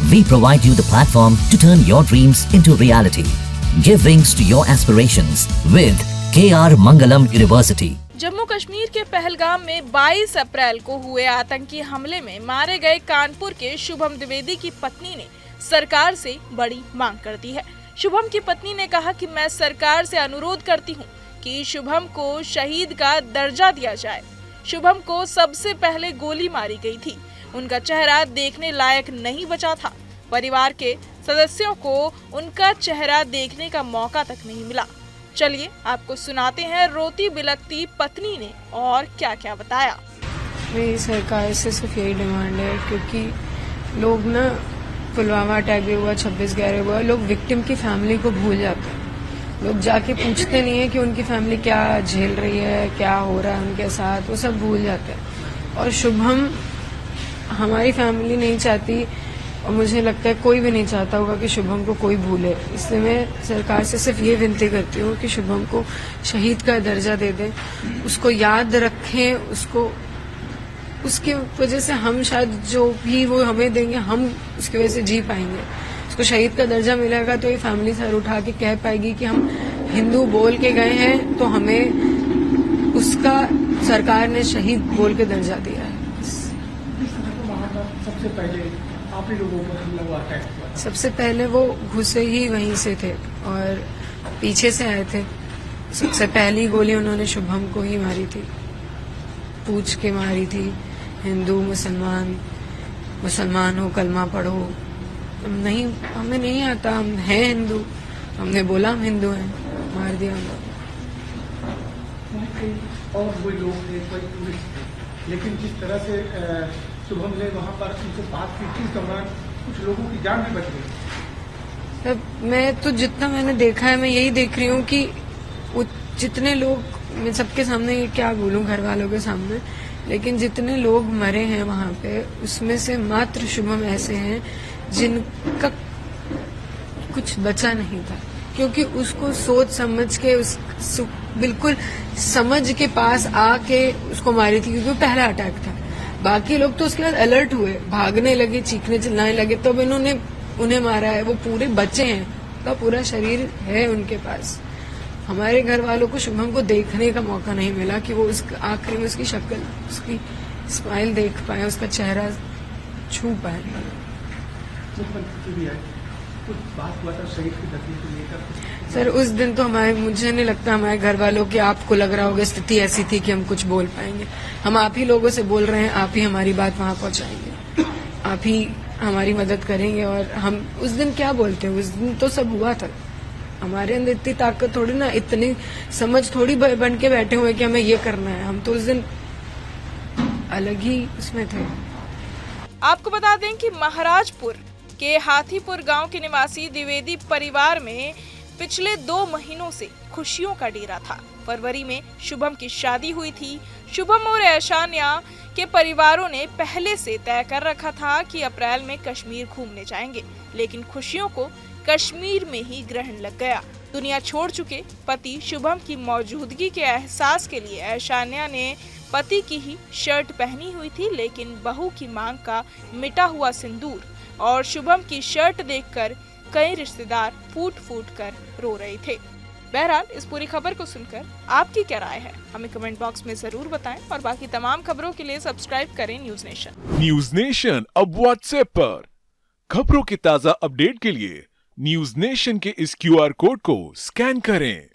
We provide you the platform to turn your dreams into reality. Give wings to your aspirations with KR Mangalam University. Jammu Kashmir के पहलगाम में 22 अप्रैल को हुए आतंकी हमले में मारे गए कानपुर के शुभम द्विवेदी की पत्नी ने सरकार से बड़ी मांग कर दी है। शुभम की पत्नी ने कहा कि मैं सरकार से अनुरोध करती हूं कि शुभम को शहीद का दर्जा दिया जाए। शुभम को सबसे पहले गोली मारी गई थी। उनका चेहरा देखने लायक नहीं बचा था। परिवार के सदस्यों को उनका चेहरा देखने का मौका तक नहीं मिला। चलिए आपको सुनाते हैं रोती बिलखती पत्नी ने और क्या क्या बताया। मेरी सरकार से सिर्फ यही डिमांड है, क्योंकि लोग ना पुलवामा अटैक भी हुआ, 26/11 हुआ, लोग विक्टिम की फैमिली को भूल जाते हैं। लोग जाके पूछते नहीं है कि उनकी फैमिली क्या झेल रही है, क्या हो रहा है उनके साथ, वो सब भूल जाते हैं। और शुभम हमारी फैमिली नहीं चाहती, और मुझे लगता है कोई भी नहीं चाहता होगा कि शुभम को कोई भूले। इसलिए मैं सरकार से सिर्फ ये विनती करती हूँ कि शुभम को शहीद का दर्जा दे दें, उसको याद रखें, उसको उसकी वजह से हम शायद जो भी वो हमें देंगे हम उसकी वजह से जी पाएंगे। उसको शहीद का दर्जा मिलेगा तो ये फैमिली सर उठा के कह पाएगी कि हम हिंदू बोल के गए हैं तो हमें उसका सरकार ने शहीद बोल के दर्जा दिया है। सबसे पहले आप ही लोगों पर हमला हुआ, अटैक हुआ? सबसे पहले वो घुसे ही वहीं से थे और पीछे से आए थे। सबसे पहली गोली उन्होंने शुभम को ही मारी थी, पूछ के मारी थी। हिंदू मुसलमान हो, कलमा पढ़ो। नहीं, हमें नहीं आता, हम हैं हिंदू, हमने बोला हम हिंदू हैं, मार दिया हम। और वो लोग थे, कोई टूरिस्ट थे, लेकिन जिस तरह से शुभम ने वहाँ पर उनसे बात की थी, इस दौरान कुछ लोगों की जान भी बच गई। मैं तो जितना मैंने देखा है, मैं यही देख रही हूँ कि जितने लोग, मैं सबके सामने ये क्या बोलूँ, घर वालों के सामने, लेकिन जितने लोग मरे हैं वहाँ पे, उसमें से मात्र शुभम ऐसे हैं जिनका कुछ बचा नहीं था, क्योंकि उसको सोच समझ के बिल्कुल समझ के पास आके उसको मारी थी, क्योंकि वो पहला अटैक था। बाकी लोग तो उसके बाद अलर्ट हुए, भागने लगे, चीखने चिल्लाने लगे, तब इन्होंने उन्हें मारा है। वो पूरे बचे हैं, उनका पूरा शरीर है उनके पास। हमारे घर वालों को शुभम को देखने का मौका नहीं मिला कि वो उस आखिरी में उसकी शक्ल, उसकी स्माइल देख पाए, उसका चेहरा छू पाए। कुछ बात हुआ था शहीद की धरती को लेकर? सर, उस दिन तो मुझे नहीं लगता हमारे घर वालों की, आपको लग रहा होगा स्थिति ऐसी थी कि हम कुछ बोल पाएंगे। हम आप ही लोगों से बोल रहे हैं, आप ही हमारी बात वहां पहुंचाएंगे, आप ही हमारी मदद करेंगे। और हम उस दिन क्या बोलते हैं, उस दिन तो सब हुआ था। हमारे अंदर इतनी ताकत थोड़ी ना, इतनी समझ थोड़ी बन के बैठे हुए कि हमें ये करना है। हम तो उस दिन अलग ही उसमें थे। आपको बता दें कि महाराजपुर के हाथीपुर गांव के निवासी द्विवेदी परिवार में पिछले 2 महीनों से खुशियों का डेरा था। फरवरी में शुभम की शादी हुई थी। शुभम और ऐशान्या के परिवारों ने पहले से तय कर रखा था कि अप्रैल में कश्मीर घूमने जाएंगे, लेकिन खुशियों को कश्मीर में ही ग्रहण लग गया। दुनिया छोड़ चुके पति शुभम की मौजूदगी के एहसास के लिए ऐशान्या ने पति की ही शर्ट पहनी हुई थी, लेकिन बहू की मांग का मिटा हुआ सिंदूर और शुभम की शर्ट देखकर कई रिश्तेदार फूट फूट कर रो रहे थे। बहरहाल इस पूरी खबर को सुनकर आपकी क्या राय है, हमें कमेंट बॉक्स में जरूर बताएं और बाकी तमाम खबरों के लिए सब्सक्राइब करें न्यूज नेशन। न्यूज नेशन अब व्हाट्सएप पर खबरों की ताजा अपडेट के लिए न्यूज नेशन के इस QR कोड को स्कैन करें।